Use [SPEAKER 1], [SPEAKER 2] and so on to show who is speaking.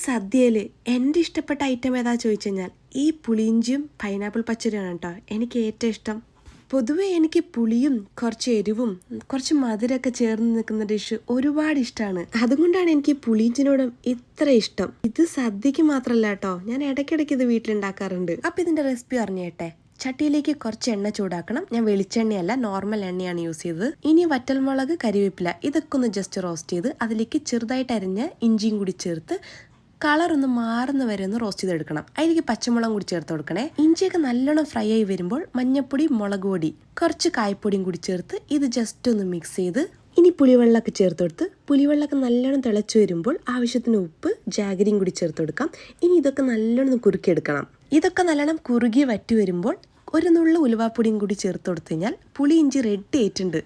[SPEAKER 1] സദ്യയിൽ എൻ്റെ ഇഷ്ടപ്പെട്ട ഐറ്റം ഏതാ ചോദിച്ചു കഴിഞ്ഞാൽ ഈ പുളിയിഞ്ചിയും പൈനാപ്പിൾ പച്ചടിയാണ് കേട്ടോ എനിക്ക് ഏറ്റവും ഇഷ്ടം. പൊതുവേ എനിക്ക് പുളിയും കുറച്ച് എരിവും കുറച്ച് മധുരമൊക്കെ ചേർന്ന് നിൽക്കുന്ന ഡിഷ് ഒരുപാട് ഇഷ്ടമാണ്. അതുകൊണ്ടാണ് എനിക്ക് പുളിയിഞ്ചിനോടും ഇത്ര ഇഷ്ടം. ഇത് സദ്യക്ക് മാത്രമല്ല കേട്ടോ, ഞാൻ ഇടയ്ക്കിടയ്ക്ക് ഇത് വീട്ടിലുണ്ടാക്കാറുണ്ട്. അപ്പം ഇതിൻ്റെ റെസിപ്പി അറിഞ്ഞേട്ടെ. ചട്ടിയിലേക്ക് കുറച്ച് എണ്ണ ചൂടാക്കണം. ഞാൻ വെളിച്ചെണ്ണയല്ല നോർമൽ എണ്ണയാണ് യൂസ് ചെയ്തത്. ഇനി വറ്റൽമുളക്, കരിവേപ്പില ഇതൊക്കെ ഒന്ന് ജസ്റ്റ് റോസ്റ്റ് ചെയ്ത് അതിലേക്ക് ചെറുതായിട്ട് അരിഞ്ഞ ഇഞ്ചിയും കൂടി ചേർത്ത് കളറൊന്ന് മാറുന്ന വരെ ഒന്ന് റോസ്റ്റ് ചെയ്തെടുക്കണം. അതിലേക്ക് പച്ചമുളകും കൂടി ചേർത്ത് കൊടുക്കണേ. ഇഞ്ചിയൊക്കെ നല്ലോണം ഫ്രൈ ആയി വരുമ്പോൾ മഞ്ഞപ്പൊടി, മുളക് പൊടി, കുറച്ച് കായ്പ്പൊടിയും കൂടി ചേർത്ത് ഇത് ജസ്റ്റ് ഒന്ന് മിക്സ് ചെയ്ത് ഇനി പുളിവെള്ളമൊക്കെ ചേർത്ത് കൊടുത്ത് പുളിവെള്ളമൊക്കെ നല്ലോണം തിളച്ചു വരുമ്പോൾ ആവശ്യത്തിന് ഉപ്പ്, ജാഗരിയും കൂടി ചേർത്ത് കൊടുക്കാം. ഇനി ഇതൊക്കെ നല്ലോണം കുറുക്കിയെടുക്കണം. ഇതൊക്കെ നല്ലോണം കുറുകി വറ്റി വരുമ്പോൾ ഒരു നുള്ളു ഉലുവാപ്പൊടിയും കൂടി ചേർത്ത് കൊടുത്തു കഴിഞ്ഞാൽ പുളി ഇഞ്ചി റെഡി ആയിട്ടുണ്ട്.